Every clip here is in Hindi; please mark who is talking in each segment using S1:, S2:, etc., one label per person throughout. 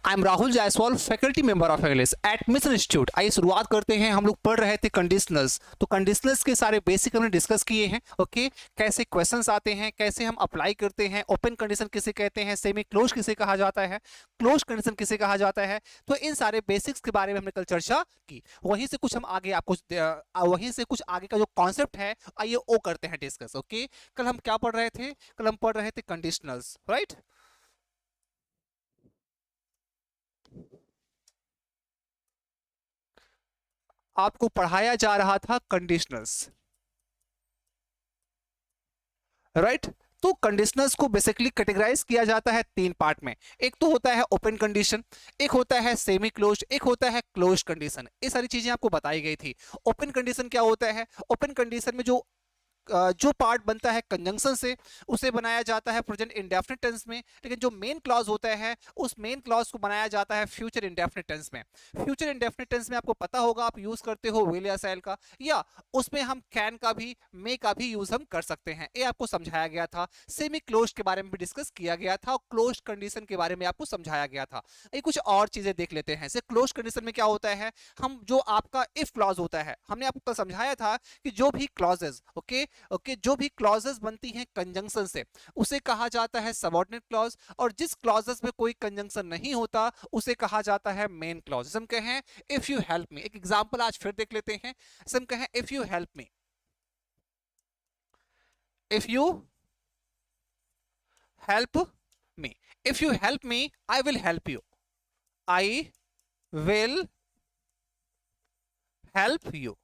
S1: I am Rahul Jaiswal, faculty member of English at mission institute. आइए शुरुआत करते हैं। हम लोग पढ़ रहे थे कंडीशनल्स, तो कंडीशनल्स के सारे बेसिक हमने डिस्कस किए हैं। ओके, कैसे क्वेश्चंस आते हैं, कैसे हम अप्लाई करते हैं, ओपन कंडीशन किसे कहते हैं, सेमी क्लोज किसे कहा जाता है, क्लोज कंडीशन किसे कहा जाता है। तो इन सारे बेसिक्स के बारे में हमने कल चर्चा की। वहीं से कुछ हम आगे आपको वहीं से कुछ आगे का जो कॉन्सेप्ट है आइए वो करते हैं डिस्कस। ओके, कल हम क्या पढ़ रहे थे? कल हम पढ़ रहे थे कंडीशनल्स, राइट। आपको पढ़ाया जा रहा था कंडीशनल्स, राइट। तो कंडीशनल्स को बेसिकली कैटेगराइज किया जाता है तीन पार्ट में। एक तो होता है ओपन कंडीशन, एक होता है सेमी क्लोज, एक होता है क्लोज कंडीशन। ये सारी चीजें आपको बताई गई थी। ओपन कंडीशन क्या होता है? ओपन कंडीशन में जो पार्ट बनता है कंजंक्शन से उसे बनाया जाता है प्रेजेंट इंडेफिनिट टेंस में, लेकिन जो मेन क्लॉज होता है उस मेन क्लॉज को बनाया जाता है फ्यूचर इंडेफिनिट टेंस में। फ्यूचर इंडेफिनिट टेंस में आपको पता होगा आप यूज करते हो विल या शैल का, या उसमें हम कैन का भी मे का भी यूज हम कर सकते हैं। ये आपको समझाया गया था। सेमी क्लोज के बारे में भी डिस्कस किया गया था और क्लोज कंडीशन के बारे में आपको समझाया गया था। ये कुछ और चीजें देख लेते हैं। जैसे क्लोज कंडीशन में क्या होता है, हम जो आपका इफ क्लॉज होता है, हमने आपको समझाया था कि जो भी क्लॉजेस ओके जो भी क्लॉजेस बनती हैं कंजंक्शन से उसे कहा जाता है सबऑर्डिनेट क्लॉज, और जिस क्लॉजेस में कोई कंजंक्शन नहीं होता उसे कहा जाता है मेन क्लॉज। जैसे हम कहें इफ यू हेल्प मी, एक एग्जांपल आज फिर देख लेते हैं। जैसे हम कहें if you help me, if you help me, if you help me I will help you, I will help you,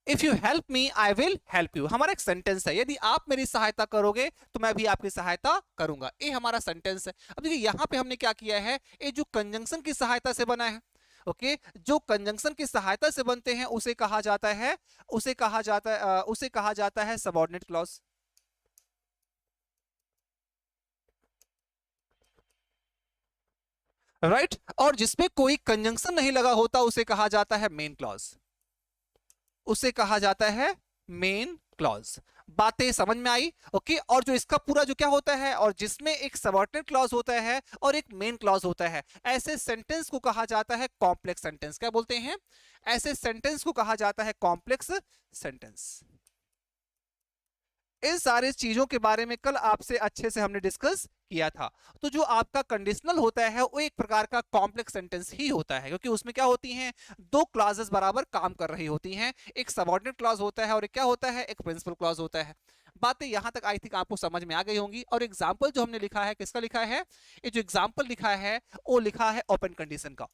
S1: if you help me I will help you. हमारा एक सेंटेंस है, यदि आप मेरी सहायता करोगे तो मैं भी आपकी सहायता करूंगा। ये हमारा सेंटेंस है। अब देखिए यहां पे हमने क्या किया है, ये जो कंजंक्शन की सहायता से बना है, ओके जो कंजंक्शन की सहायता से बनते हैं उसे कहा जाता है उसे कहा जाता है सबऑर्डिनेट क्लॉज, राइट। और जिसमें कोई कंजंक्शन नहीं लगा होता उसे कहा जाता है मेन क्लॉज, उसे कहा जाता है मेन क्लॉज। बातें समझ में आई? ओके, और जो इसका पूरा जो क्या होता है, और जिसमें एक सबऑर्डिनेट क्लॉज होता है और एक मेन क्लॉज होता है, ऐसे सेंटेंस को कहा जाता है कॉम्प्लेक्स सेंटेंस। क्या बोलते हैं? ऐसे सेंटेंस को कहा जाता है कॉम्प्लेक्स सेंटेंस। इन सारे चीजों के बारे में कल आपसे अच्छे से हमने डिस्कस किया था। तो जो आपका कंडीशनल होता है वो एक प्रकार का कॉम्प्लेक्स सेंटेंस ही होता है, क्योंकि उसमें क्या होती हैं, दो क्लॉजेस बराबर काम कर रही होती हैं। एक सबऑर्डिनेट क्लॉज होता है और एक क्या होता है, एक प्रिंसिपल क्लॉज होता है। बातें यहां तक आई थिंक आपको समझ में आ गई होंगी। और एग्जाम्पल जो हमने लिखा है किसका लिखा है, ये जो एग्जाम्पल लिखा है वो लिखा है ओपन कंडीशन का।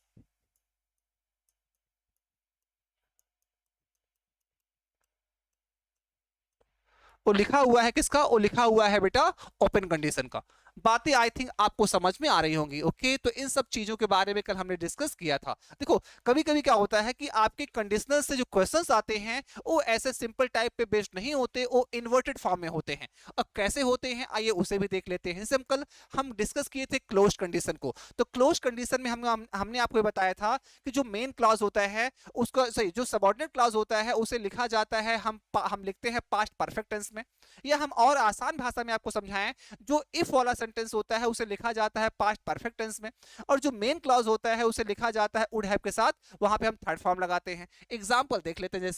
S1: वो लिखा हुआ है किसका? वो लिखा हुआ है बेटा ओपन कंडीशन का। बातें आई थिंक आपको समझ में आ रही होंगी। ओके, तो इन सब चीजों के बारे में कल हमने डिस्कस किया था। देखो कभी कभी क्या होता है कि आपके कंडीशनल से जो क्वेश्चंस आते हैं वो ऐसे सिंपल टाइप पे बेस्ड नहीं होते, वो इन्वर्टेड फॉर्म में होते हैं। अब कैसे होते हैं आइए उसे भी देख लेते हैं। जैसे कल हम डिस्कस किए थे क्लोज कंडीशन को, तो क्लोज कंडीशन में हमने आपको बताया था कि जो मेन क्लॉज होता है उसको सही, जो सबऑर्डिनेट क्लॉज होता है उसे लिखा जाता है, हम लिखते हैं पास्ट परफेक्ट टेंस में, या हम और आसान भाषा में आपको समझाएं, जो इफ वाला सेंटेंस होता है उसे लिखा जाता है पास्ट परफेक्ट टेंस में, और जो मेन क्लॉज होता है उसे लिखा जाता है वुड हैव के साथ, वहां पे हम थर्ड फॉर्म लगाते हैं। एग्जांपल देख लेते हैं।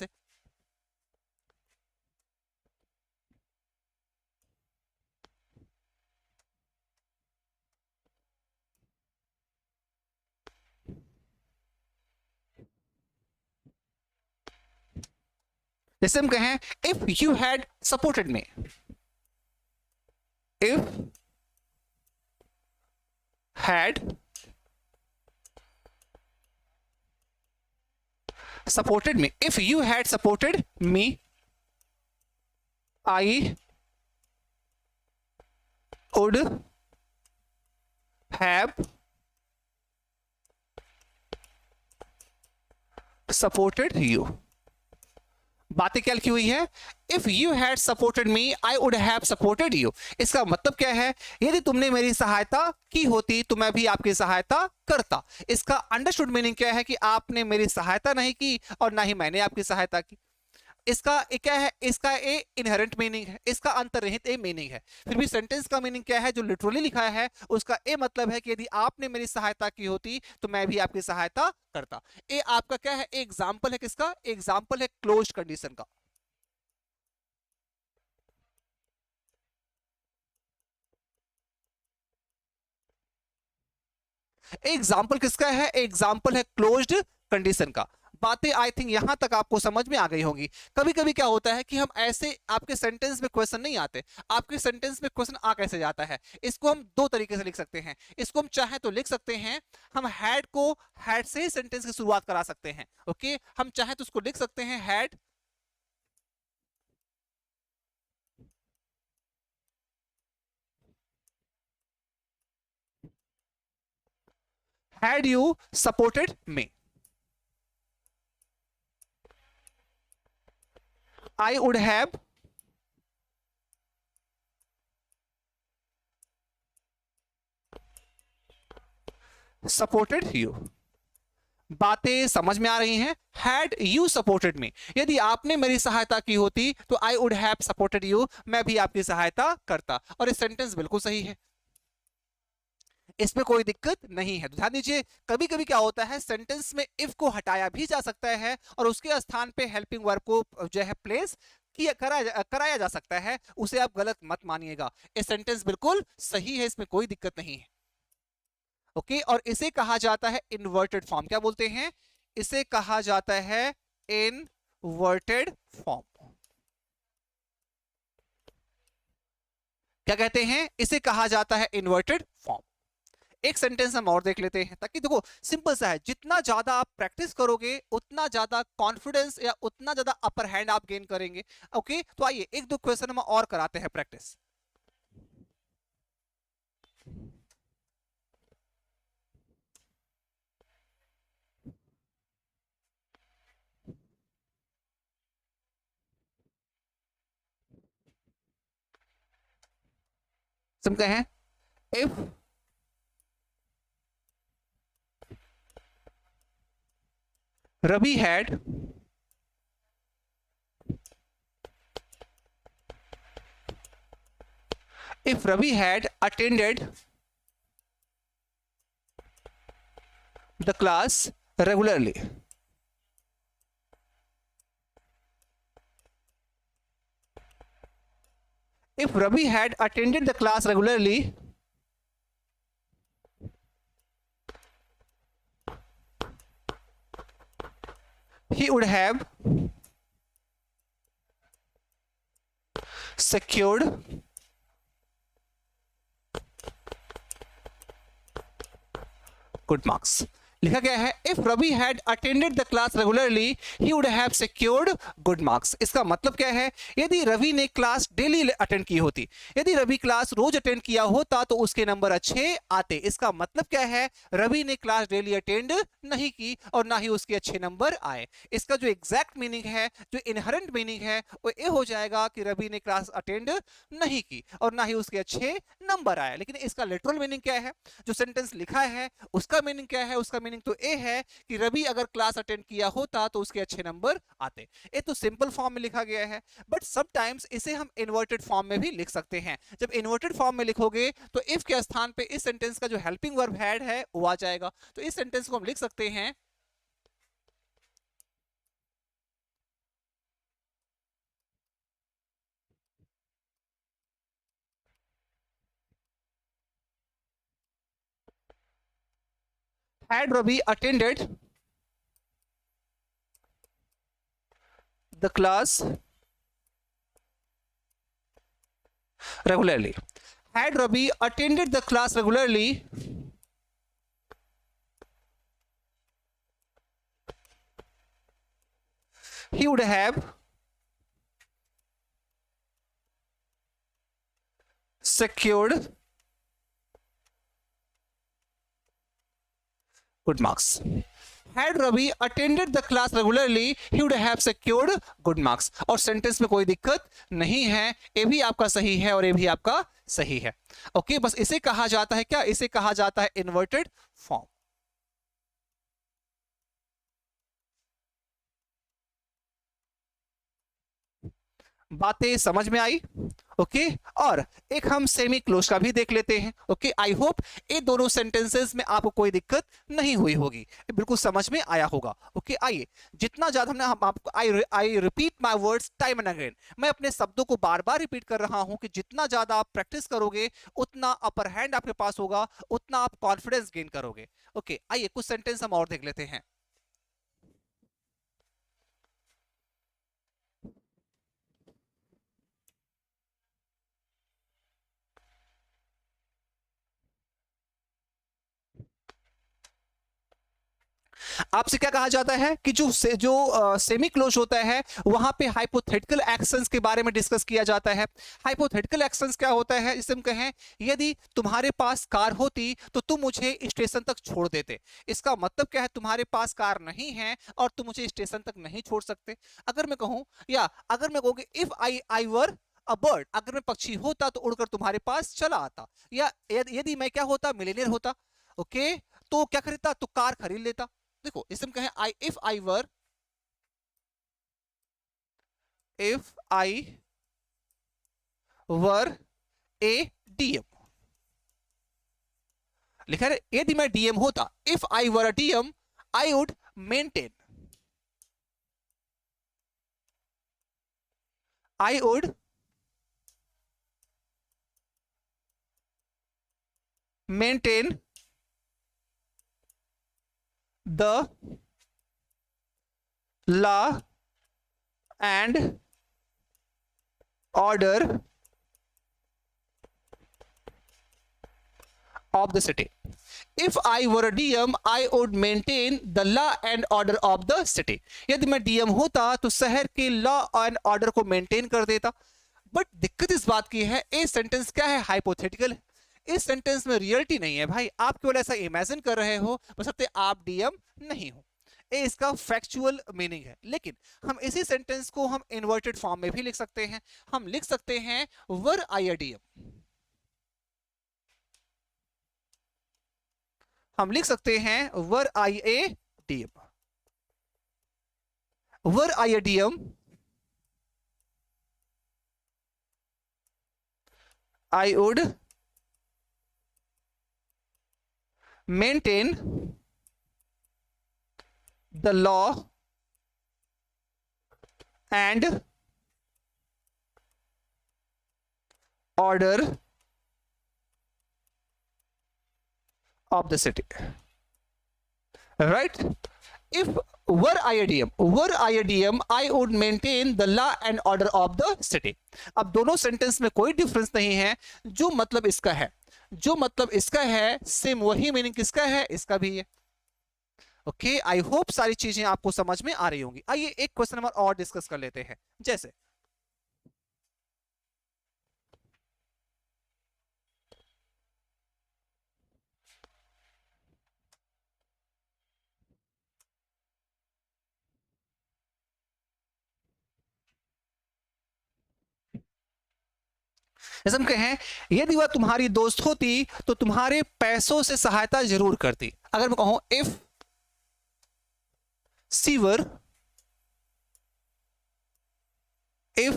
S1: जैसे हम कहें if you had supported me, if had supported me, if you had supported me I would have supported you। बातें क्या लिखी हुई है, if you had supported me I would have supported you. इसका मतलब क्या है, यदि तुमने मेरी सहायता की होती तो मैं भी आपकी सहायता करता। इसका अंडरस्टूड मीनिंग क्या है कि आपने मेरी सहायता नहीं की और ना ही मैंने आपकी सहायता की। इसका ए क्या है, इसका ए इनहेरेंट मीनिंग है, इसका अंतर्निहित ए मीनिंग है। फिर भी सेंटेंस का मीनिंग क्या है, जो लिटरली लिखा है उसका ए मतलब है कि यदि आपने मेरी सहायता की होती तो मैं भी आपकी सहायता करता। ए आपका क्या है, एग्जाम्पल है किसका, एग्जाम्पल है क्लोज कंडीशन का। एग्जाम्पल किसका है, एग्जाम्पल है क्लोज्ड कंडीशन का। बातें आई थिंक यहां तक आपको समझ में आ गई होंगी। कभी कभी क्या होता है कि हम ऐसे आपके सेंटेंस में क्वेश्चन नहीं आते, आपके सेंटेंस में क्वेश्चन आ कैसे जाता है, इसको हम दो तरीके से लिख सकते हैं। इसको हम चाहे तो लिख सकते हैं, हम हैड को हैड से ही सेंटेंस की शुरुआत करा सकते हैं। ओके, हम चाहे तो उसको लिख सकते हैं had, had you supported me, I would have supported you. बातें समझ में आ रही हैं। हैड यू सपोर्टेड मी, यदि आपने मेरी सहायता की होती तो I would have supported you, मैं भी आपकी सहायता करता। और ये सेंटेंस बिल्कुल सही है, इसमें कोई दिक्कत नहीं है। तो ध्यान दीजिए, कभी कभी क्या होता है, सेंटेंस में इफ को हटाया भी जा सकता है और उसके स्थान पे हेल्पिंग वर्ब को जो है प्लेस किया कराया जा सकता है, उसे आप गलत मत मानिएगा। ये सेंटेंस बिल्कुल सही है, इसमें कोई दिक्कत नहीं है। ओके, और इसे कहा जाता है इन्वर्टेड फॉर्म। क्या बोलते हैं, इसे कहा जाता है इनवर्टेड फॉर्म। क्या कहते हैं, इसे कहा जाता है इन्वर्टेड फॉर्म। एक सेंटेंस हम और देख लेते हैं, ताकि देखो सिंपल सा है, जितना ज्यादा आप प्रैक्टिस करोगे उतना ज्यादा कॉन्फिडेंस या उतना ज्यादा अपर हैंड आप गेन करेंगे। ओके, तो आइए एक दो क्वेश्चन हम और कराते हैं प्रैक्टिस। समझते हैं, if Ravi had if Ravi had attended the class regularly, if Ravi had attended the class regularly, he would have secured good marks. लिखा गया है if Ravi had attended the class regularly he would have secured good marks. इसका मतलब क्या है, यदि रवि ने क्लास डेली अटेंड की होती, यदि रवि क्लास रोज अटेंड किया होता तो उसके नंबर अच्छे आते। इसका मतलब क्या है, रवि ने क्लास डेली अटेंड नहीं की और ना ही उसके अच्छे नंबर आए। इसका जो एग्जैक्ट मीनिंग है, जो इनहेरेंट मीनिंग है, वो ये हो जाएगा कि रवि ने क्लास अटेंड नहीं की और ना ही उसके अच्छे नंबर आए। लेकिन इसका लिटरल मीनिंग क्या है, जो सेंटेंस लिखा है उसका मीनिंग क्या है, उसका मीनिंग तो ए है कि रवि अगर क्लास अटेंड किया होता तो उसके अच्छे नंबर आते। ये तो सिंपल फॉर्म में लिखा गया है, बट समटाइम्स इसे हम इन्वर्टेड फॉर्म में भी लिख सकते हैं। जब इन्वर्टेड फॉर्म में लिखोगे तो इफ के स्थान पे इस सेंटेंस का जो हेल्पिंग वर्ब हैड है वो आ जाएगा। तो इस सेंटेंस को हम लिख सकते हैं, had Ravi attended the class regularly, had Ravi attended the class regularly, he would have secured good marks. Had Ravi attended the class regularly, he would have secured good marks. और सेंटेंस में कोई दिक्कत नहीं है, ये भी आपका सही है और ये भी आपका सही है। ओके, बस इसे कहा जाता है क्या, इसे कहा जाता है इन्वर्टेड फॉर्म। बातें समझ में आई? ओके और एक हम सेमी क्लोज का भी देख लेते हैं। ओके आई होप ये दोनों सेंटेंसेस में आपको कोई दिक्कत नहीं हुई होगी, ये बिल्कुल समझ में आया होगा। ओके आइए, जितना ज्यादा हमने हम आपको I repeat my words time and again, मैं अपने शब्दों को बार बार रिपीट कर रहा हूं कि जितना ज्यादा आप प्रैक्टिस करोगे उतना अपर हैंड आपके पास होगा, उतना आप कॉन्फिडेंस गेन करोगे। ओके आइए कुछ सेंटेंस हम और देख लेते हैं। आपसे क्या कहा जाता है कि जो सेमी क्लोज होता है वहां पे हाइपोथेटिकल एक्शंस के बारे में डिस्कस किया जाता है। हाइपोथेटिकल एक्शंस क्या होता है, जिसे हम कहें यदि तुम्हारे पास कार होती तो तुम मुझे स्टेशन तक छोड़ देते। इसका मतलब क्या है, तुम्हारे पास कार नहीं है और तुम मुझे स्टेशन तक नहीं छोड़ सकते। अगर मैं कहूं या अगर मैं कहूँ if I were a bird, अगर मैं पक्षी होता तो उड़कर तुम्हारे पास चला आता, या यदि मैं क्या होता, मिलेनियर होता, ओके तो क्या खरीदता, तो कार खरीद लेता। देखो इसमें कहें I if I were A DM, लिखा है यदि मैं डीएम होता, if I were a DM I would maintain, I would maintain the law and order of the city. If I were a DM, I would maintain the law and order of the city. यदि मैं डीएम होता तो शहर के लॉ एंड ऑर्डर को मेंटेन कर देता। बट दिक्कत इस बात की है, ये सेंटेंस क्या है, हाइपोथेटिकल है। इस सेंटेंस में रियलिटी नहीं है भाई, आप केवल ऐसा इमेजिन कर रहे हो, बशर्ते आप डीएम नहीं हो। ये इसका फैक्चुअल मीनिंग है। लेकिन हम इसी सेंटेंस को हम इन्वर्टेड फॉर्म में भी लिख सकते हैं। हम लिख सकते हैं वर आई अ डीएम, हम लिख सकते हैं were I a DM, were I a DM I would maintain the law and order of the city, right? If were I a DM, I would maintain the law and order of the city. अब दोनों सेंटेंस में कोई डिफरेंस नहीं है, जो मतलब इसका है, जो मतलब इसका है सेम वही मीनिंग किसका है, इसका भी है। ओके आई होप सारी चीजें आपको समझ में आ रही होंगी। आइए एक क्वेश्चन नंबर और डिस्कस कर लेते हैं। जैसे जैसे हम कहें यदि वह तुम्हारी दोस्त होती तो तुम्हारे पैसों से सहायता जरूर करती। अगर मैं कहूं if she were, if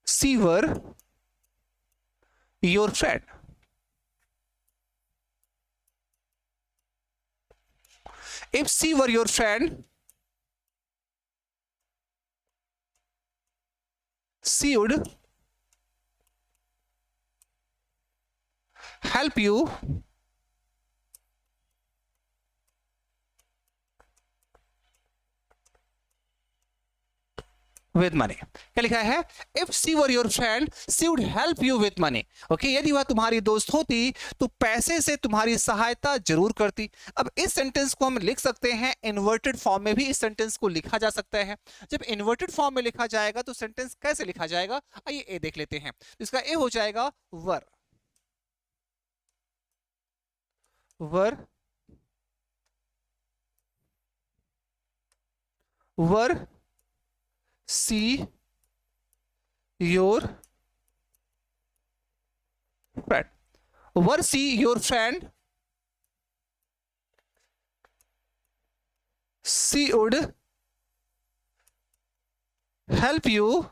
S1: she were your friend, if she were your friend she would help you with money। क्या लिखा है, if she were your friend she would help you with money। Okay यदि वह तुम्हारी दोस्त होती तो पैसे से तुम्हारी सहायता जरूर करती। अब इस सेंटेंस को हम लिख सकते हैं इन्वर्टेड फॉर्म में भी, इस सेंटेंस को लिखा जा सकता है। जब इन्वर्टेड फॉर्म में लिखा जाएगा तो सेंटेंस कैसे लिखा जाएगा, आइए ए देख लेते हैं। इसका ए हो जाएगा were, were were see your friend, were see your friend she would help you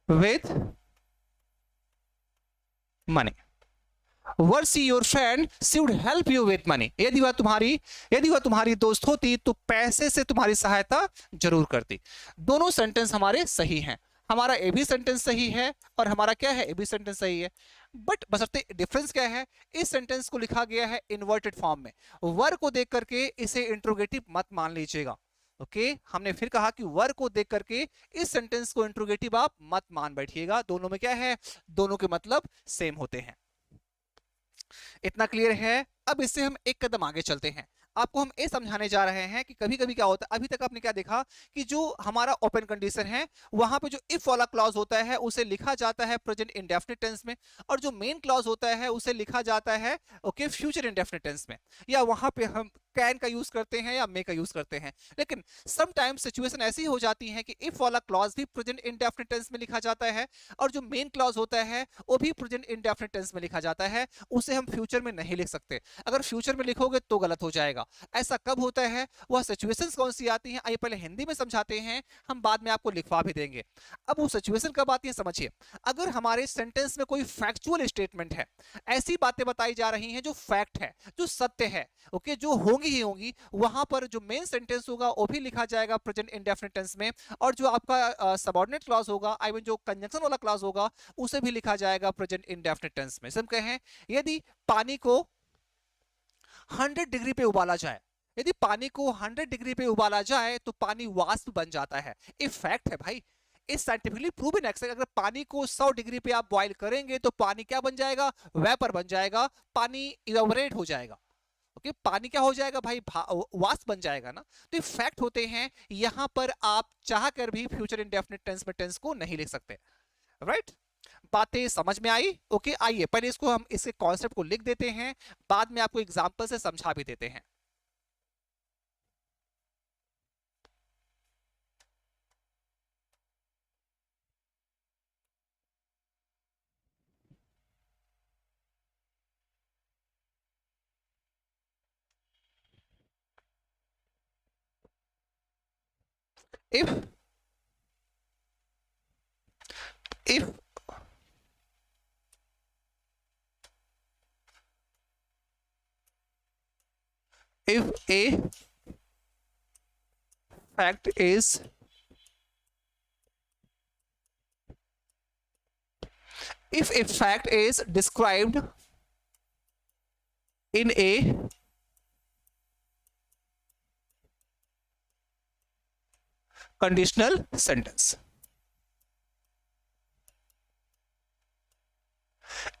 S1: with money. Were see your friend she would help you with money. यदि वह तुम्हारी दोस्त होती तो पैसे से तुम्हारी सहायता जरूर करती। दोनों सेंटेंस हमारे सही हैं। हमारा ए भी सेंटेंस सही है और हमारा क्या है, ए भी सेंटेंस सही है। बट बशर्ते डिफरेंस क्या है, इस सेंटेंस को लिखा गया है इन्वर्टेड फॉर्म में। वर को देख करके इसे इंट्रोगेटिव मत मान लीजिएगा। ओके हमने फिर कहा कि वर को देख करके इस सेंटेंस को इंट्रोगेटिव आप मत मान बैठिएगा। दोनों में क्या है, दोनों के मतलब सेम होते हैं। इतना क्लियर है। अब इससे हम एक कदम आगे चलते हैं। आपको हम ये समझाने जा रहे हैं कि कभी कभी क्या होता है, अभी तक आपने क्या देखा कि जो हमारा ओपन कंडीशन है वहां पे जो इफ वाला क्लॉज होता है उसे लिखा जाता है प्रेजेंट इंडेफिनिट टेंस में, और जो मेन क्लॉज होता है उसे लिखा जाता है ओके फ्यूचर इंडेफिनिट टेंस में। या वहां पे हम कैन का यूज करते हैं या मे का यूज करते हैं। लेकिन समटाइम्स सिचुएशन ऐसी हो जाती है कि इफ वाला क्लॉज भी प्रेजेंट इंडेफिनिट टेंस में लिखा जाता है और जो मेन क्लॉज होता है वो भी प्रेजेंट इंडेफिनिट टेंस में लिखा जाता है। उसे हम फ्यूचर में नहीं लिख सकते। अगर फ्यूचर में लिखोगे तो गलत हो जाएगा। ऐसा कब होता है, वह सिचुएशंस कौन सी आती हैं, आइए पहले हिंदी में समझाते हैं, हम बाद में आपको लिखवा भी देंगे। अब वो सिचुएशन कब आती है समझिए। अगर हमारे सेंटेंस में कोई फैक्चुअल स्टेटमेंट है, ऐसी बातें बताई जा रही हैं जो फैक्ट है, जो सत्य है, ओके जो होंगी ही होंगी, वहां पर जो मेन सेंटेंस होगा वो भी लिखा जाएगा प्रेजेंट इंडेफिनिट टेंस में, और जो आपका सबऑर्डिनेट क्लॉज होगा, आई मीन जो कंजंक्शन वाला क्लॉज होगा, उसे भी लिखा जाएगा प्रेजेंट इंडेफिनिट टेंस में। हम कहें यदि पानी को 100 डिग्री पे उबाला जाए, यदि पानी को 100 डिग्री पे उबाला जाए तो पानी वाष्प बन जाता है। ये फैक्ट है भाई, इस साइंटिफिकली प्रूवन एक्स। अगर पानी को 100 डिग्री पे आप बॉईल करेंगे तो पानी क्या बन जाएगा, वेपर बन जाएगा, पानी इवेपोरेट हो जाएगा। ओके पानी क्या हो जाएगा भाई, वाष्प बन जाएगा ना। तो ये फैक्ट होते हैं। यहां पर आप चाह कर भी फ्यूचर इंडेफिनिट टेंस में टेंस को नहीं लिख सकते। राइट बातें समझ में आई। ओके आइए पहले इसको हम इसके कॉन्सेप्ट को लिख देते हैं, बाद में आपको एग्जांपल से समझा भी देते हैं। if if if a fact is if a fact is described in a conditional sentence,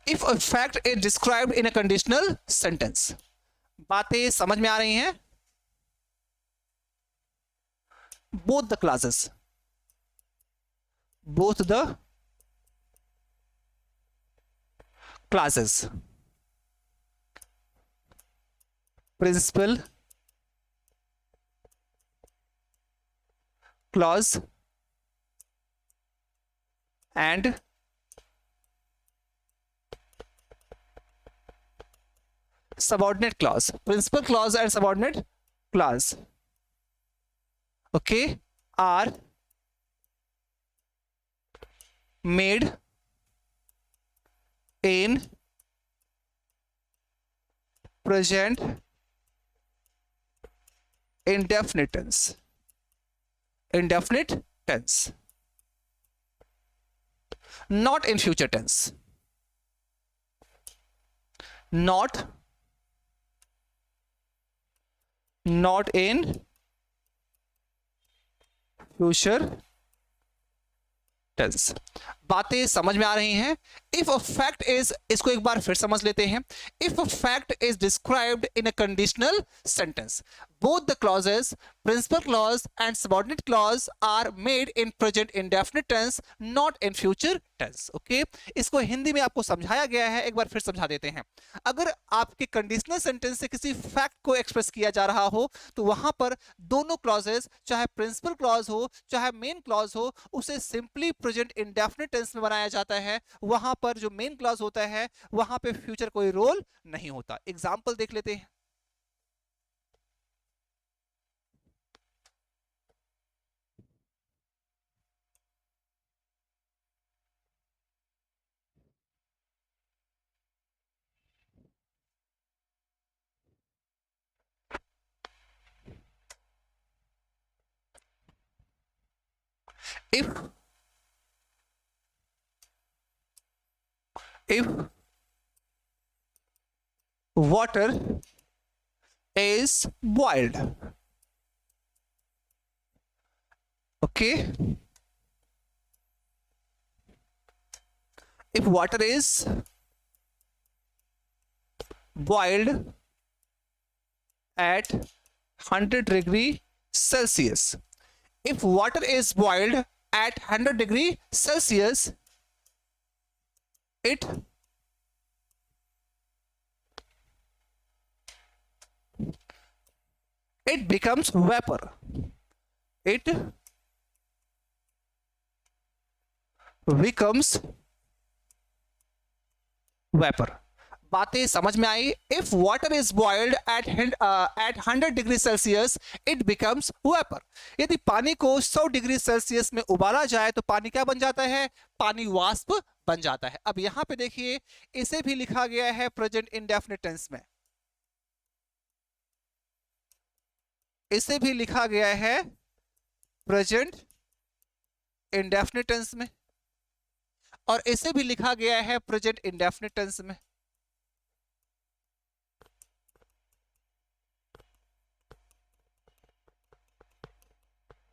S1: if a fact is described in a conditional sentence, बातें समझ में आ रही हैं। both the clauses principal clause and subordinate clause, principal clause and subordinate clause, okay, are made in present indefinite tense, not in future tense, not in future tense। बातें समझ में आ रही हैं। इफ अ फैक्ट इज, इसको एक बार फिर समझ लेते हैं। If a fact is described in a conditional sentence, both the clauses, principal clause and subordinate clause are made in present indefinite tense, not in future tense। okay? इसको हिंदी में आपको समझाया गया है, एक बार फिर समझा देते हैं। अगर आपके कंडीशनल सेंटेंस से किसी फैक्ट को एक्सप्रेस किया जा रहा हो तो वहां पर दोनों क्लॉजेस, चाहे प्रिंसिपल क्लॉज हो चाहे मेन क्लॉज हो, उसे सिंपली प्रेजेंट इंडेफिनिट टेंस में बनाया जाता है। वहां पर जो मेन क्लॉज होता है वहां पे फ्यूचर कोई रोल नहीं होता। एग्जाम्पल देख लेते हैं। if if water is boiled, okay, if water is boiled at 100 degree Celsius, if water is boiled at 100 degree Celsius, it becomes vapor. It becomes vapor. बातें समझ में आई? If water is boiled at 100 degree Celsius it becomes vapour. यदि पानी को 100 डिग्री सेल्सियस में उबाला जाए तो पानी क्या बन जाता है? पानी वाष्प बन जाता है. अब यहां पे देखिए, इसे भी लिखा गया है प्रेजेंट इंडेफिनिट टेंस में, इसे भी लिखा गया है प्रेजेंट इंडेफिनिट टेंस में, और इसे भी लिखा गया है प्रेजेंट इंडेफिनिट टेंस में.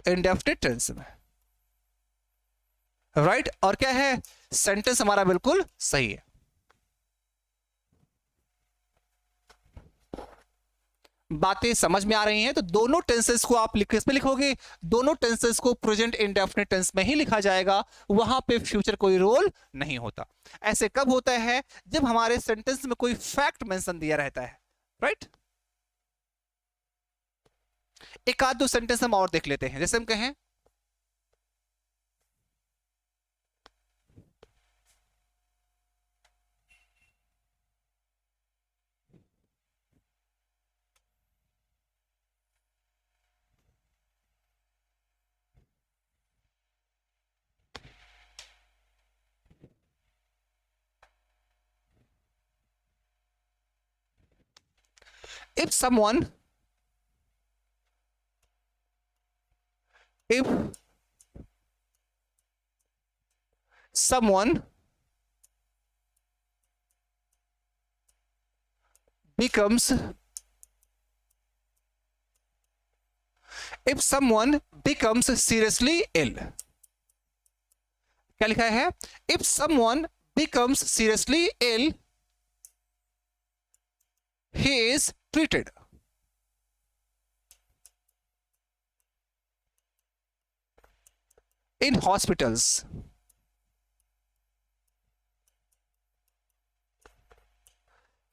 S1: इंडेफिनिट टेंस में, राइट. और क्या है? सेंटेंस हमारा बिल्कुल सही है. बातें समझ में आ रही हैं? तो दोनों टेंसेस को आप किस में लिखोगे? दोनों टेंसेस को प्रेजेंट इंडेफिनिट टेंस में ही लिखा जाएगा, वहां पे फ्यूचर कोई रोल नहीं होता. ऐसे कब होता है? जब हमारे सेंटेंस में कोई फैक्ट मेंशन दिया रहता है, राइट. एक आध दो सेंटेंस हम और देख लेते हैं. जैसे हम कहें if someone becomes if someone becomes seriously ill, क्या लिखा है? if someone becomes seriously ill he is treated. In hospitals.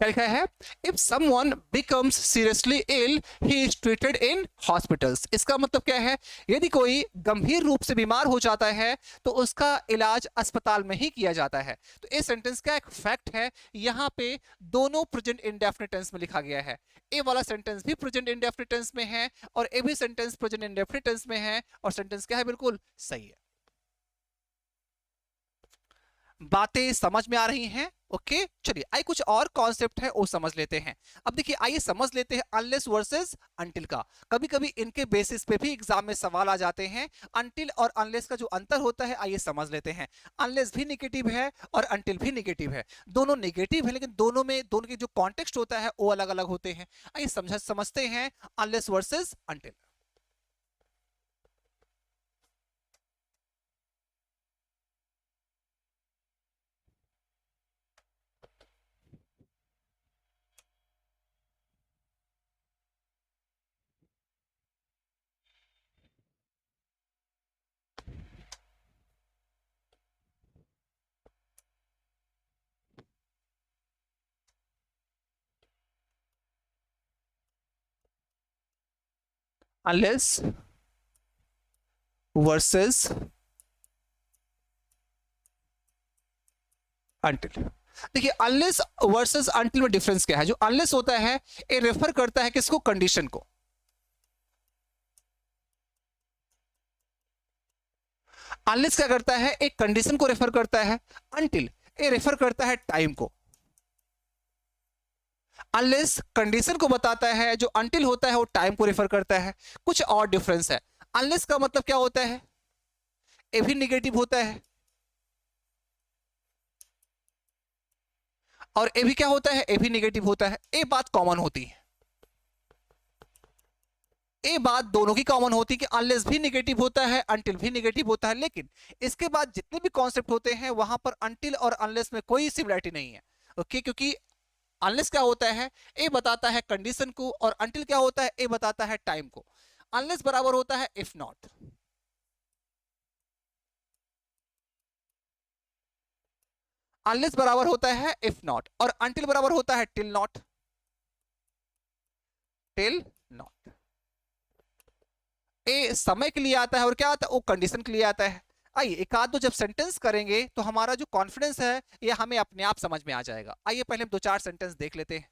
S1: क्या लिखा है? If someone becomes seriously ill, he is treated in hospitals. इसका मतलब क्या है? यदि कोई गंभीर रूप से बीमार हो जाता है तो उसका इलाज अस्पताल में ही किया जाता है. तो इस सेंटेंस का एक फैक्ट है, यहाँ पे दोनों प्रेजेंट इंडेफिनिट टेंस में लिखा गया है. ए वाला सेंटेंस भी प्रेजेंट इंडेफिनिट टेंस में है और ए भी सेंटेंस प्रेजेंट इंडेफिनिट टेंस में है, और सेंटेंस क्या है? बिल्कुल सही है. बातें समझ में आ रही हैं? ओके, चलिए आइए कुछ और कॉन्सेप्ट है वो समझ लेते हैं. अब देखिए, आइए समझ लेते हैं अनलेस वर्सेस अनटिल का. कभी कभी इनके बेसिस पे भी एग्जाम में सवाल आ जाते हैं. अनटिल और अनलेस का जो अंतर होता है आइए समझ लेते हैं. अनलेस भी नेगेटिव है और अनटिल भी नेगेटिव है. दोनों नेगेटिव है, लेकिन दोनों में दोनों के जो कॉन्टेक्स्ट होता है वो अलग अलग होते हैं. आइए समझते हैं unless versus until. Unless versus until. देखिए, अनलेस वर्सेस अनटिल में डिफरेंस क्या है? जो अनलेस होता है ये रेफर करता है किसको? कंडीशन को. अनलेस क्या करता है? एक कंडीशन को रेफर करता है. अनटिल ये रेफर करता है टाइम को. अनलेस कंडीशन को बताता है, जो अनटिल होता है वो टाइम को रेफर करता है. कुछ और डिफरेंस है. अनलेस का मतलब क्या होता है? ए भी निगेटिव होता है और ए भी क्या होता है, ए भी निगेटिव होता है। ए बात कॉमन होती है, ए बात दोनों की कॉमन होती है कि अनलेस भी निगेटिव होता है, अनटिल भी निगेटिव होता है। लेकिन इसके बाद जितने भी कॉन्सेप्ट होते हैं वहां पर अनटिल और अनलेस में कोई सिमिलरिटी नहीं है। ओके, क्योंकि अनलेस क्या होता है, ए बताता है कंडीशन को, और अनटिल क्या होता है, ए बताता है टाइम को। अनलेस बराबर होता है इफ नॉट, अनलेस बराबर होता है इफ नॉट, और अनटिल बराबर होता है टिल नॉट, टिल नॉट। ए समय के लिए आता है और क्या आता है, वो कंडीशन के लिए आता है। आइए एक आध दो जब सेंटेंस करेंगे तो हमारा जो कॉन्फिडेंस है ये हमें अपने आप समझ में आ जाएगा। आइए पहले हम दो चार सेंटेंस देख लेते हैं।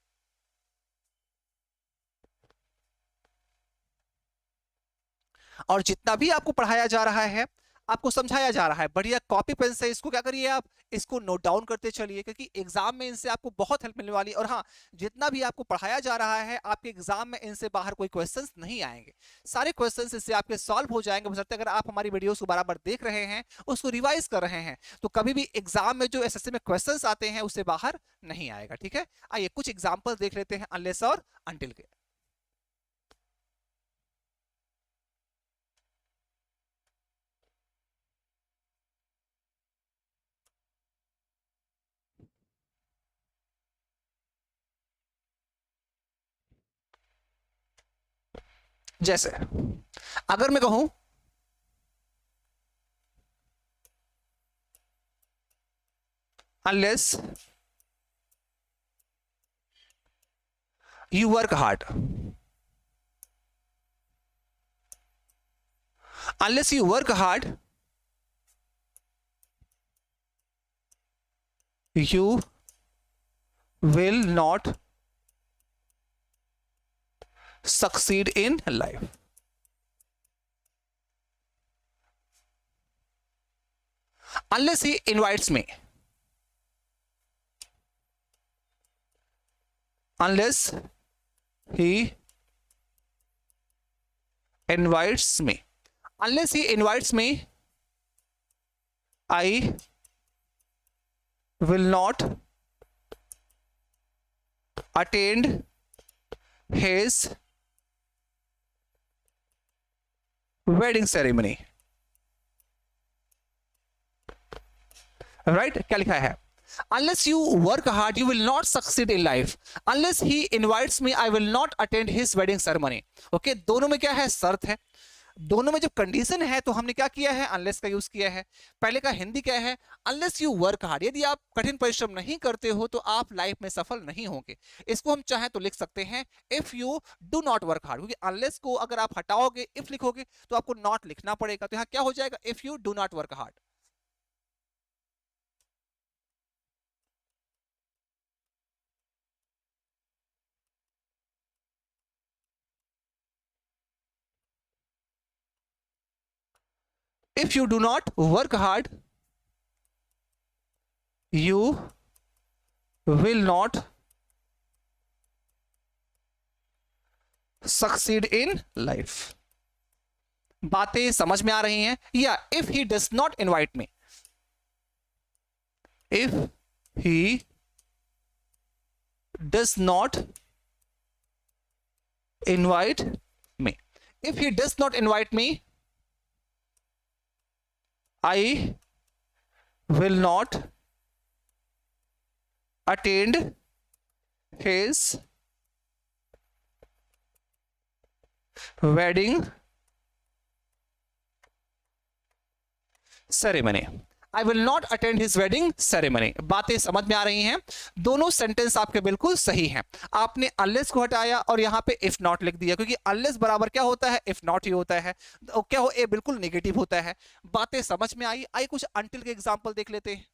S1: और जितना भी आपको पढ़ाया जा रहा है, आपको समझाया जा रहा है, बढ़िया कॉपी पेन से इसको क्या करिए, आप इसको नोट डाउन करते चलिए, क्योंकि एग्जाम में इनसे आपको बहुत हेल्प मिलने वाली है। और हाँ, जितना भी आपको पढ़ाया जा रहा है आपके एग्जाम में इनसे बाहर कोई क्वेश्चंस नहीं आएंगे, सारे क्वेश्चंस इससे आपके सॉल्व हो जाएंगे, बशर्ते अगर आप हमारी वीडियोस को बराबर देख रहे हैं, उसको रिवाइज कर रहे हैं, तो कभी भी एग्जाम में जो एसएससी में क्वेश्चंस आते हैं उससे बाहर नहीं आएगा। ठीक है, आइए कुछ एग्जाम्पल देख लेते हैं अनलेस और अनटिल के। जैसे अगर मैं कहूं unless you work hard, unless you work hard you will not succeed in life। unless he invites me, unless he invites me, unless he invites me I will not attend his wedding ceremony। Right, क्या लिखा है, unless you work hard you will not succeed in life, unless he invites me I will not attend his wedding ceremony। Okay, दोनों में क्या है, शर्त है। दोनों में जब कंडीशन है तो हमने क्या किया है, अनलेस का यूज किया है। पहले का हिंदी क्या है, अनलेस यू वर्क हार्ड, यदि आप कठिन परिश्रम नहीं करते हो तो आप लाइफ में सफल नहीं होंगे। इसको हम चाहे तो लिख सकते हैं if you do not work hard, क्योंकि अनलेस को अगर आप हटाओगे, इफ लिखोगे तो आपको नॉट लिखना पड़ेगा, तो यहाँ क्या हो जाएगा, if you do not work hard. If you do not work hard, you will not succeed in life। बातें समझ में आ रही हैं? या if he does not invite me, if he does not invite me, if he does not invite me I will not attend his wedding ceremony। I will not attend his wedding ceremony। बातें समझ में आ रही हैं? दोनों सेंटेंस आपके बिल्कुल सही हैं। आपने unless को हटाया और यहाँ पे if not लिख दिया, क्योंकि unless बराबर क्या होता है, if not ही होता है। तो क्या हो, ए बिल्कुल नेगेटिव होता है। बातें समझ में आई? आइए कुछ until के एग्जाम्पल देख लेते हैं।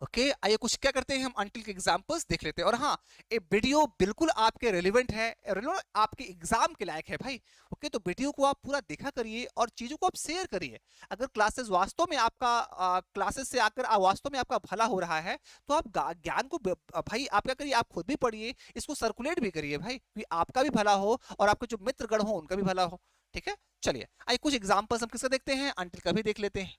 S1: ओके, आइए कुछ क्या करते हैं, हम अंटिल के एग्जांपल्स देख लेते हैं। और हाँ, ये वीडियो बिल्कुल आपके रिलेवेंट है, आपके एग्जाम के लायक है भाई। ओके, तो वीडियो को आप पूरा देखा करिए और चीजों को आप शेयर करिए। अगर क्लासेस वास्तव में आपका क्लासेस से आकर वास्तव में आपका भला हो रहा है तो आप ज्ञान को भाई आप क्या करिए, आप खुद भी पढ़िए, इसको सर्कुलेट भी करिए भाई, कि आपका भी भला हो और आपके जो मित्रगण हो उनका भी भला हो। ठीक है, चलिए आइए कुछ एग्जांपल्स हम किसका देखते हैं, अंटिल का भी देख लेते हैं।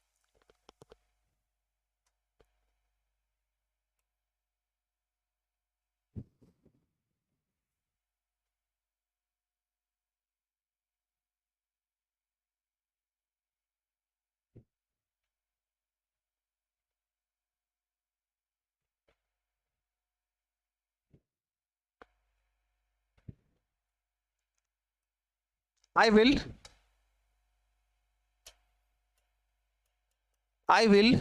S1: I will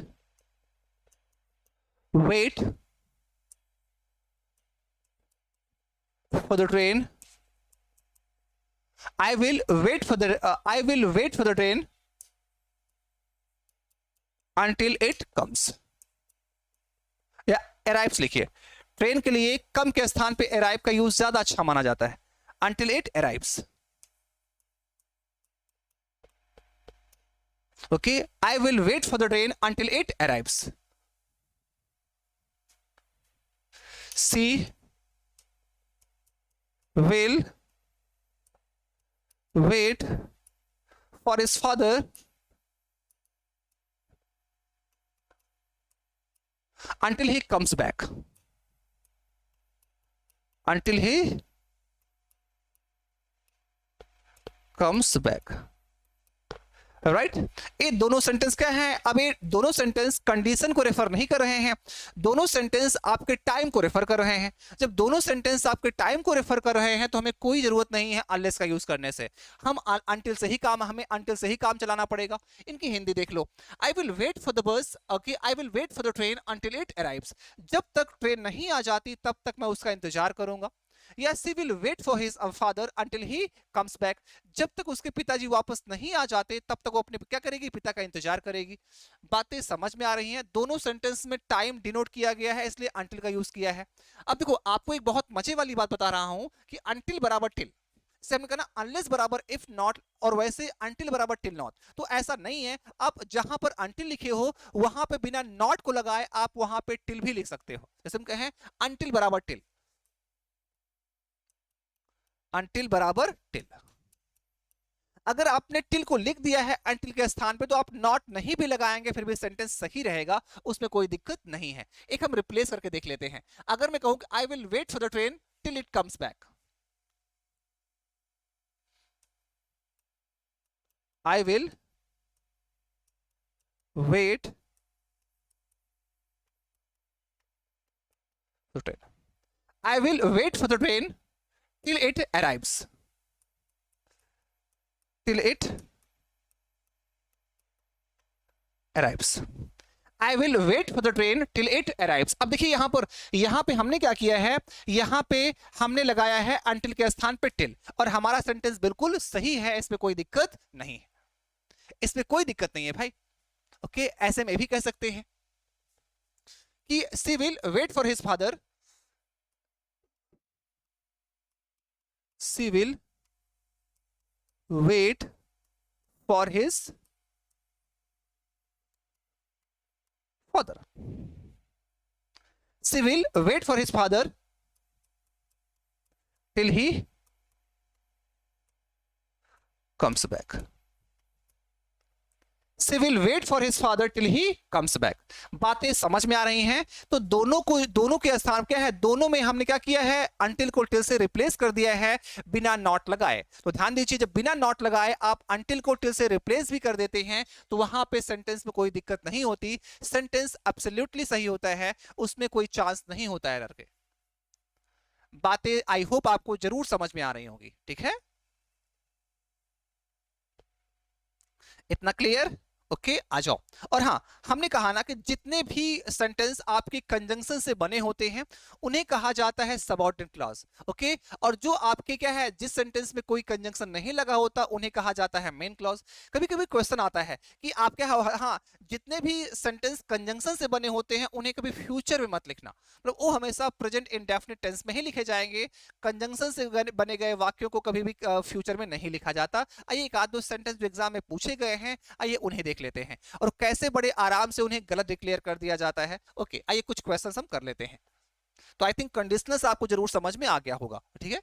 S1: wait for the train, I will wait for the train until it comes, या arrives लिखिए। ट्रेन के लिए कम के स्थान पे arrive का यूज ज्यादा अच्छा माना जाता है, until it arrives। Okay, I will wait for the train until it arrives। She will wait for his father until he comes back, until he comes back, right ये दोनों सेंटेंस क्या है, अब ये दोनों सेंटेंस कंडीशन को रेफर नहीं कर रहे हैं, दोनों सेंटेंस आपके टाइम को रेफर कर रहे हैं। जब दोनों सेंटेंस आपके टाइम को रेफर कर रहे हैं तो हमें कोई जरूरत नहीं है अनलेस का यूज करने से, हम अंटिल से ही काम हमें अंटिल से ही काम चलाना पड़ेगा। इनकी हिंदी देख लो, I will wait for the bus, okay, I will wait for the train until it arrives, जब तक ट्रेन नहीं आ जाती तब तक मैं उसका इंतजार करूंगा। या she will wait for his father until he comes back, जब तक उसके पिताजी वापस नहीं आ जाते तब तक वो अपने क्या करेगी, पिता का इंतजार करेगी। बातें समझ में आ रही हैं, दोनों सेंटेंस में टाइम डिनोट किया गया है इसलिए अंटिल का यूज किया है। अब देखो आपको एक बहुत मजे वाली बात बता रहा हूं कि अंटिल बराबर टिल से हमने कहा अनलेस बराबर इफ नॉट, और वैसे अंटिल बराबर टिल नॉट, तो ऐसा नहीं है। आप जहां पर अंटिल लिखे हो वहां पे बिना नॉट को लगाए आप वहां पे टिल भी लिख सकते हो। जैसे हम कहें अंटिल बराबर टिल, अंटिल बराबर टिल। अगर आपने टिल को लिख दिया है अंटिल के स्थान पे तो आप नॉट नहीं भी लगाएंगे फिर भी सेंटेंस सही रहेगा, उसमें कोई दिक्कत नहीं है। एक हम रिप्लेस करके देख लेते हैं। अगर मैं कहूं कि I will wait for the train till it comes back, I will wait for train, I will wait for the train till it arrives, till it arrives, I will wait for the train till it arrives। अब देखिए यहां पे हमने क्या किया है, यहां पे हमने लगाया है until के स्थान पे till, और हमारा सेंटेंस बिल्कुल सही है, इसमें कोई दिक्कत नहीं है, इसमें कोई दिक्कत नहीं है भाई। ओके, ऐसे में भी कह सकते हैं कि she will wait for his father, she will wait for his father, she will wait for his father till he comes back, she will wait for his father till he comes back। बातें समझ में आ रही हैं? तो दोनों के स्थान क्या है, दोनों में हमने क्या किया है, अंटिल को टिल से रिप्लेस कर दिया है बिना नॉट लगाए। तो ध्यान दीजिए जब बिना नॉट लगाए आप अंटिल को टिल से रिप्लेस भी कर देते हैं तो वहां पे सेंटेंस में कोई दिक्कत नहीं होती, सेंटेंस एब्सोल्युटली सही होता है, उसमें कोई चांस नहीं होता है एरर के। बातें आई होप आपको जरूर समझ में आ रही होंगी, ठीक है, इतना क्लियर? ओके आ जाओ। और हाँ हमने कहा ना कि जितने भी सेंटेंस आपके कंजंक्शन से बने होते हैं उन्हें कहा जाता है सबऑर्डिनेट क्लॉज। ओके, और जो आपके क्या है जिस सेंटेंस में कोई कंजंक्शन नहीं लगा होता उन्हें कहा जाता है मेन क्लॉज। कभी कभी क्वेश्चन आता है कि आप क्या, हाँ जितने भी सेंटेंस कंजंक्शन से बने होते हैं उन्हें कभी फ्यूचर में मत लिखना, मतलब वो हमेशा प्रेजेंट इंडेफिनिट टेंस में ही लिखे जाएंगे, कंजंक्शन से बने गए वाक्यों को कभी भी फ्यूचर में नहीं लिखा जाता। आइए एक आध दो सेंटेंस जो एग्जाम में पूछे गए हैं आइए उन्हें देख लेते हैं और कैसे बड़े आराम से उन्हें गलत डिक्लेयर कर दिया जाता है। ओके आइए कुछ क्वेश्चंस हम कर लेते हैं। तो आई थिंक कंडीशनल्स आपको जरूर समझ में आ गया होगा, ठीक है।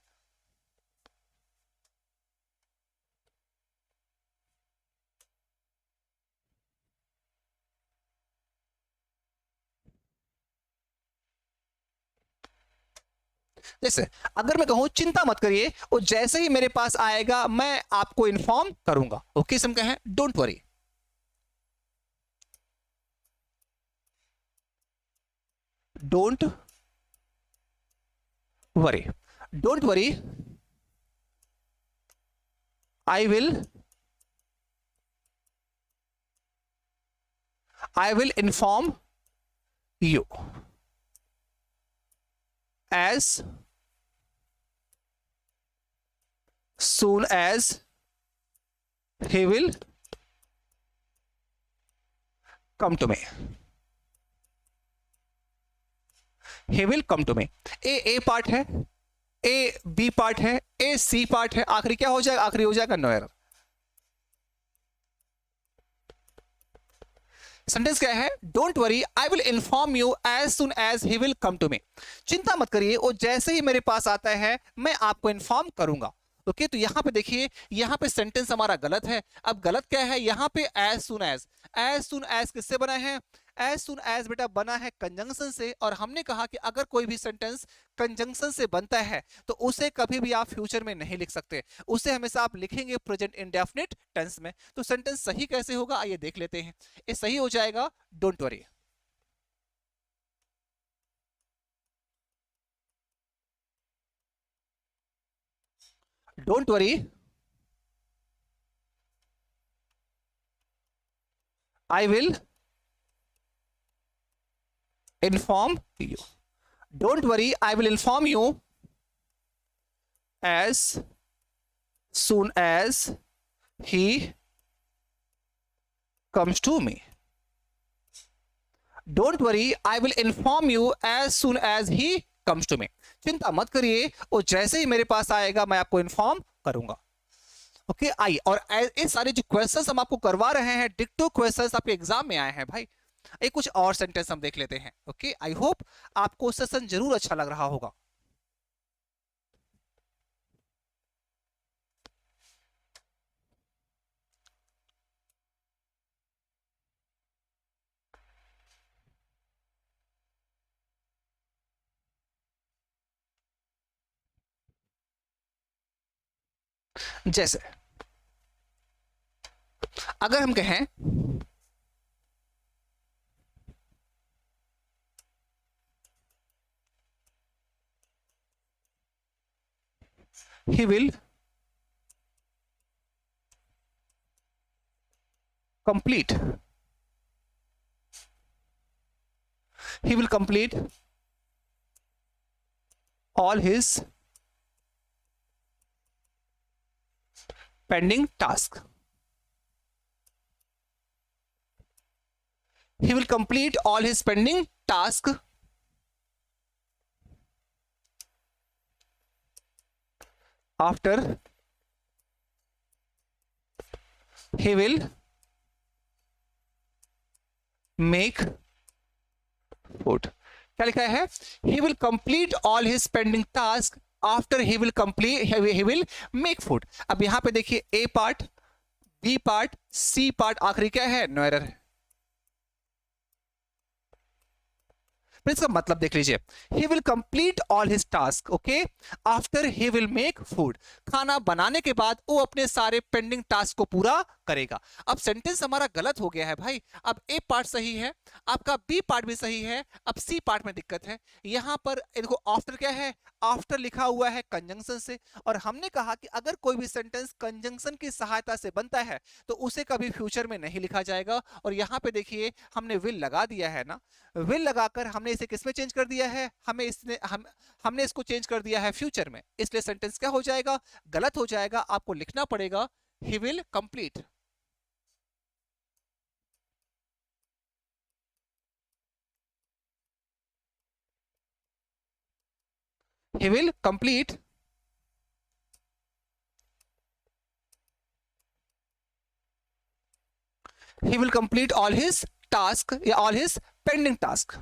S1: जैसे अगर मैं कहूं चिंता मत करिए, वो जैसे ही मेरे पास आएगा मैं आपको इन्फॉर्म करूंगा। ओके, हम कहें don't worry, don't worry, don't worry, I will inform you as soon as he will come to me. He will come to me. A part है, ए बी पार्ट है, ए सी पार्ट है, आखिरी क्या हो जाएगा? आखिरी हो जाएगा नो एरर। सेंटेंस क्या है? Don't worry, I will inform you as soon as he will come to me. चिंता मत करिए, वो जैसे ही मेरे पास आता है मैं आपको इन्फॉर्म करूंगा। ओके, तो यहां पे देखिए, यहां पे सेंटेंस हमारा गलत है। अब गलत क्या है? यहां पे एज सुन एज किससे बना है? एज सुन एज बेटा बना है कंजंक्शन से, और हमने कहा कि अगर कोई भी सेंटेंस कंजंक्शन से बनता है तो उसे कभी भी आप फ्यूचर में नहीं लिख सकते, उसे हमेशा आप लिखेंगे प्रेजेंट इंडेफिनिट टेंस में। तो सेंटेंस सही कैसे होगा, आइए देख लेते हैं। ये सही हो जाएगा don't worry. Don't worry, I will inform you. Don't worry, I will inform you as soon as he comes to me. Don't worry, I will inform you as soon as he comes to me. चिंता मत करिए, वो जैसे ही मेरे पास आएगा मैं आपको इन्फॉर्म करूंगा। ओके, आई और ये सारे जो क्वेश्चंस हम आपको करवा रहे हैं, डिक्टो क्वेश्चंस आपके एग्जाम में आए हैं भाई। एक कुछ और सेंटेंस हम देख लेते हैं। ओके, आई होप आपको सेशन जरूर अच्छा लग रहा होगा। जैसे अगर हम कहें he will complete, he will complete all his pending task, he will complete all his pending task after he will make food। क्या लिखा है? he will complete all his pending task after he will complete, he will make food। अब यहां पे देखिए, A part, B part, C part, आखिरी क्या है? नो एरर है। इसका मतलब देख लीजिए, he will complete all his task, okay, after he will make food। खाना बनाने के बाद वो अपने सारे पेंडिंग टास्क को पूरा करेगा। अब सेंटेंस हमारा गलत हो गया है भाई। अब ए पार्ट सही है, आपका बी पार्ट भी सही है, अब सी पार्ट में दिक्कत है। यहां पर इनको आफ्टर क्या है? आफ्टर लिखा हुआ है कंजंक्शन से, और हमने कहा कि अगर कोई भी सेंटेंस कंजंक्शन की सहायता से बनता है तो उसे कभी फ्यूचर में नहीं लिखा जाएगा। और यहां पे देखिए, हमने विल लगा दिया है ना, विल लगाकर हमने इसे किसमें चेंज कर दिया है? हमने इसको चेंज कर दिया है फ्यूचर में, इसलिए सेंटेंस क्या हो जाएगा? गलत हो जाएगा। आपको लिखना पड़ेगा he will complete, he will complete all his task या all his pending task।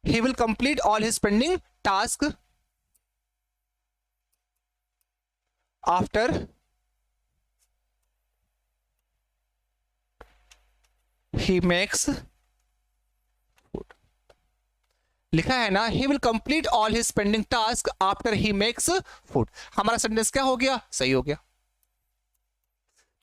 S1: he will complete all his pending task after he makes, लिखा है ना, he will complete all his pending task after he makes food. हमारा सेंटेंस क्या हो गया, सही हो गया।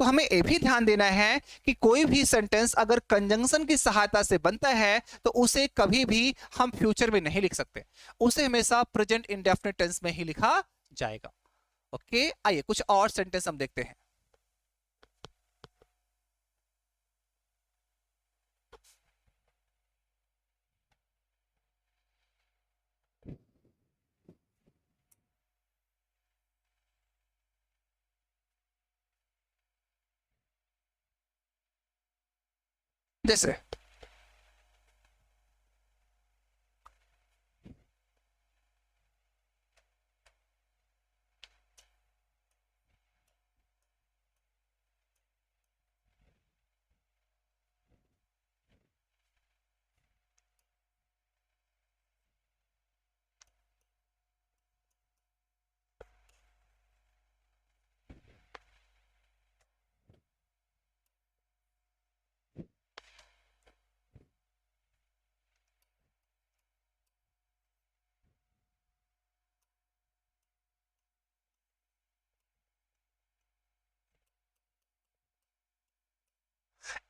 S1: तो हमें ये भी ध्यान देना है कि कोई भी सेंटेंस अगर कंजंक्शन की सहायता से बनता है तो उसे कभी भी हम फ्यूचर में नहीं लिख सकते, उसे हमेशा प्रेजेंट इंडेफिनिट टेंस में ही लिखा जाएगा। ओके, आइए कुछ और सेंटेंस हम देखते हैं। जैसे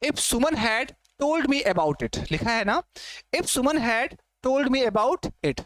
S1: if Suman had told me about it, लिखा है ना, if Suman had told me about it.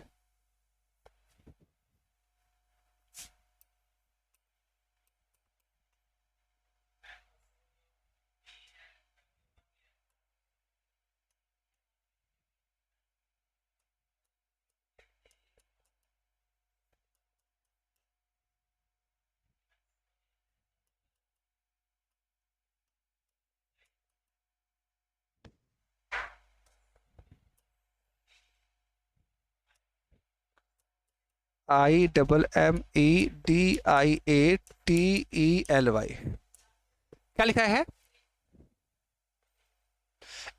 S1: IMMEDIATELY, क्या लिखा है,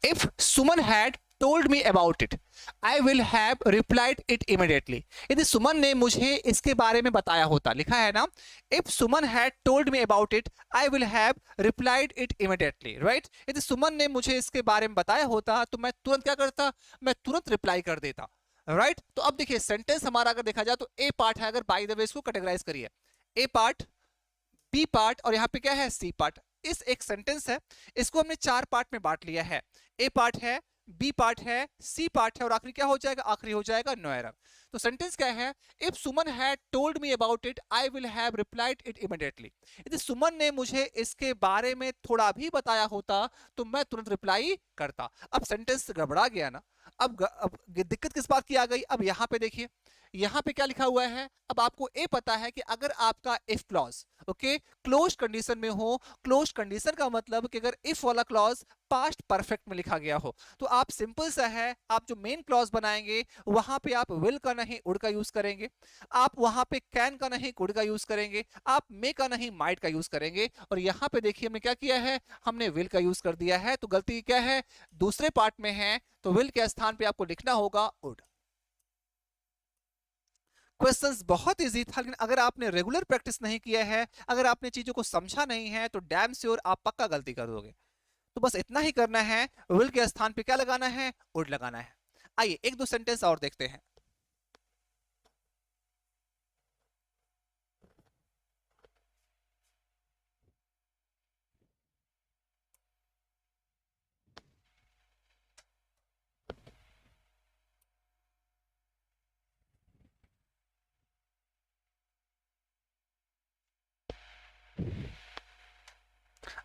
S1: if Suman had told me about it I will have replied it immediately. यदि सुमन ने मुझे इसके बारे में बताया होता, लिखा है ना, if Suman had told me about it I will have replied it immediately, right. यदि सुमन ने मुझे इसके बारे में बताया होता तो मैं तुरंत क्या करता, मैं तुरंत रिप्लाई कर देता, राइट। तो अब देखिए सेंटेंस हमारा अगर देखा जाए तो ए पार्ट है, अगर बाय द वे इसको कैटेगराइज करिए, ए पार्ट, बी पार्ट और यहाँ पे क्या है, सी पार्ट। इस एक सेंटेंस है, इसको हमने चार पार्ट में बांट लिया है, ए पार्ट है, बी पार्ट है, सी पार्ट है और आखिरी क्या हो जाएगा, आखिरी हो जाएगा नो एरर। तो सेंटेंस क्या है, if Suman had told me about it I will have replied it immediately. यदि सुमन ने मुझे इसके बारे में थोड़ा भी बताया होता तो मैं तुरंत रिप्लाई करता। अब सेंटेंस गड़बड़ा गया ना, अब दिक्कत किस बात की आ गई, अब यहाँ पे देखिए, यहाँ पे क्या लिखा हुआ है, अब आपको ये पता है कि अगर आपका if clause okay close condition में हो, क्लोज कंडीशन का मतलब कि अगर इफ वाला क्लॉज पास्ट परफेक्ट में लिखा गया हो तो आप सिंपल सा है, आप जो मेन क्लॉज बनाएंगे वहां पे आप विल का नहीं वुड का यूज करेंगे, आप वहां पे कैन का नहीं कुड का यूज करेंगे, आप मे का नहीं माइट का यूज करेंगे। और यहाँ पे देखिए हमने क्या किया है, हमने विल का यूज कर दिया है। तो गलती क्या है, दूसरे पार्ट में है, तो विल के स्थान पे आपको लिखना होगा वुड। क्वेश्चंस बहुत इजी था, लेकिन अगर आपने रेगुलर प्रैक्टिस नहीं किया है, अगर आपने चीजों को समझा नहीं है तो डैम श्योर आप पक्का गलती कर दोगे। तो बस इतना ही करना है, विल के स्थान पे क्या लगाना है, वुड लगाना है। आइए एक दो सेंटेंस और देखते हैं।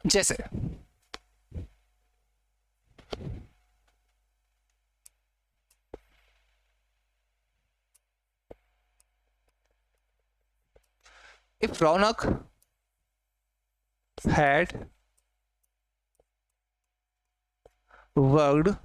S1: जैसे if Raunak had worked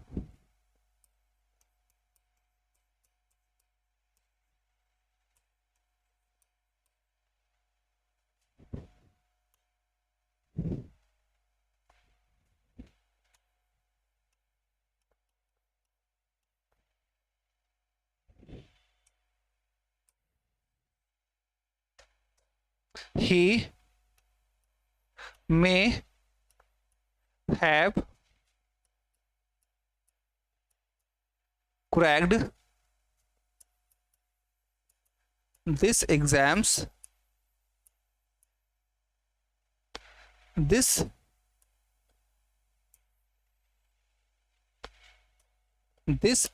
S1: he may have cracked this exams this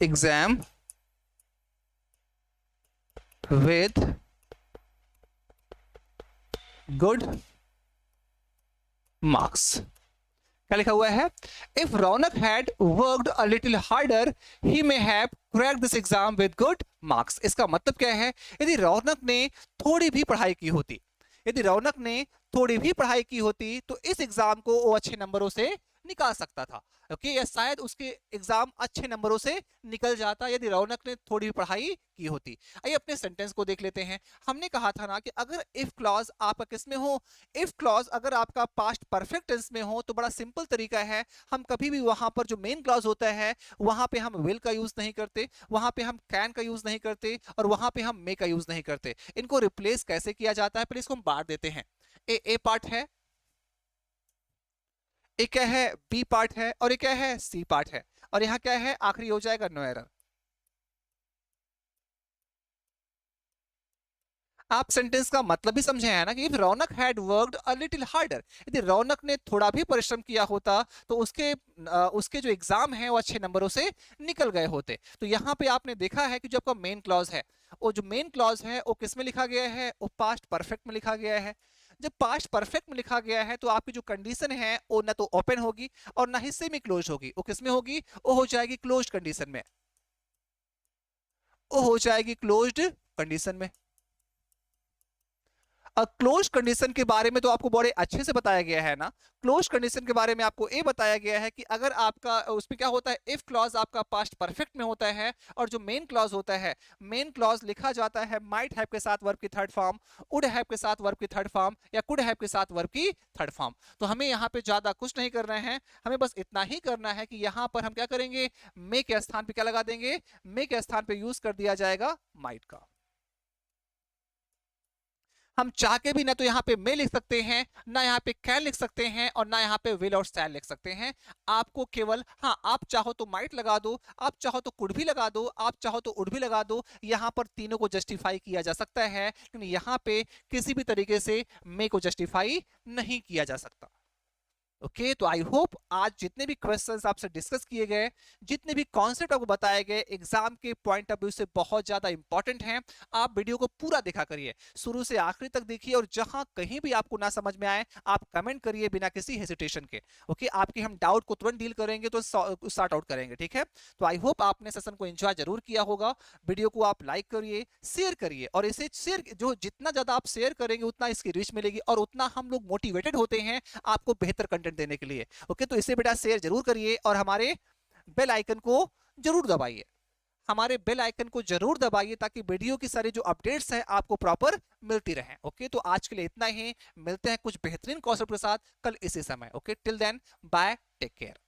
S1: exam with good marks। क्या लिखा हुआ है? If Raunak had worked a little harder he may have cracked this exam with good marks. इसका मतलब क्या है? यदि रौनक ने थोड़ी भी पढ़ाई की होती, यदि रौनक ने थोड़ी भी पढ़ाई की होती तो इस एग्जाम को वो अच्छे नंबरों से निकाल सकता था। ओके, या शायद उसके एग्जाम अच्छे नंबरों से निकल जाता यदि रौनक ने थोड़ी भी पढ़ाई की होती। आइए अपने सेंटेंस को देख लेते हैं। हमने कहा था ना कि अगर इफ क्लॉज आपका किस में हो, इफ क्लॉज अगर आपका पास्ट परफेक्ट टेंस में हो तो बड़ा सिंपल तरीका है, हम कभी भी वहां पर जो मेन क्लॉज होता है वहां पे हम विल का यूज नहीं करते, वहां पे हम कैन का यूज नहीं करते और वहां पे हम मे का यूज नहीं करते। इनको रिप्लेस कैसे किया जाता है, पहले इसको हम बांट देते हैं। ए पार्ट है, एक क्या है बी पार्ट है और एक क्या है सी पार्ट है, और यहां क्या है आखिरी हो जाएगा नो एरर। आप सेंटेंस का मतलब भी समझे हैं ना कि if Raunak had worked a little harder, यदि रौनक ने थोड़ा भी परिश्रम किया होता तो उसके जो एग्जाम है वो अच्छे नंबरों से निकल गए होते। तो यहाँ पे आपने देखा है कि जो आपका मेन क्लॉज है, वो जो मेन क्लॉज है वो किस में लिखा गया है? वो पास्ट परफेक्ट में लिखा गया है। जब पास्ट परफेक्ट में लिखा गया है तो आपकी जो कंडीशन है वो ना तो ओपन होगी और ना ही सेमी क्लोज होगी, वो किस में होगी? वो हो जाएगी क्लोज्ड कंडीशन में, वो हो जाएगी क्लोज्ड कंडीशन में। क्लोज कंडीशन के बारे में तो आपको बड़े अच्छे से बताया गया है ना। क्लोज कंडीशन के बारे में आपको ये बताया गया है कि अगर आपका उसमें क्या होता है, इफ क्लॉज आपका पास्ट परफेक्ट में होता है और जो मेन क्लॉज होता है, मेन क्लॉज लिखा जाता है माइट हैव के साथ वर्ब की थर्ड फॉर्म, वुड हैव के साथ वर्ब की थर्ड फॉर्म या कुड हैव के साथ वर्ब की थर्ड फॉर्म। तो हमें यहाँ पे ज्यादा कुछ नहीं करना है, हमें बस इतना ही करना है कि यहाँ पर हम क्या करेंगे, मे के स्थान पे क्या लगा देंगे? मे के स्थान पे यूज कर दिया जाएगा माइट का। हम चाह के भी ना तो यहाँ पे मे लिख सकते हैं, ना यहाँ पे कैन लिख सकते हैं और ना यहाँ पे विल और शैल लिख सकते हैं। आपको केवल, हाँ आप चाहो तो माइट लगा दो, आप चाहो तो कुड भी लगा दो, आप चाहो तो उड भी लगा दो, यहाँ पर तीनों को जस्टिफाई किया जा सकता है, लेकिन यहाँ पे किसी भी तरीके से मे को जस्टिफाई नहीं किया जा सकता। ओके, तो आई होप आज जितने भी क्वेश्चंस आपसे डिस्कस किए गए, जितने भी कॉन्सेप्ट आपको बताए गए एग्जाम के पॉइंट ऑफ व्यू से बहुत ज्यादा इंपॉर्टेंट हैं। आप वीडियो को पूरा देखा करिए, शुरू से आखिरी तक देखिए और जहां कहीं भी आपको ना समझ में आए आप कमेंट करिए बिना किसी हेजिटेशन के। ओके, आपके हम डाउट को तुरंत डील करेंगे तो सॉर्ट आउट करेंगे, ठीक है। तो आई होप आपने सेशन को एंजॉय जरूर किया होगा। वीडियो को आप लाइक करिए, शेयर करिए और इसे शेयर, जो जितना ज्यादा आप शेयर करेंगे उतना इसकी रीच मिलेगी और उतना हम लोग मोटिवेटेड होते हैं आपको बेहतर कंटेंट देने के लिए। ओके, तो इसे बेटा शेयर जरूर करिए और हमारे बेल आइकन को जरूर दबाइए, हमारे बेल आइकन को जरूर दबाइए ताकि वीडियो की सारी जो अपडेट्स हैं आपको प्रॉपर मिलती रहें। ओके, तो आज के लिए इतना ही, मिलते हैं कुछ बेहतरीन कॉन्सेप्ट के साथ कल इसी समय। Okay, till then bye, take care.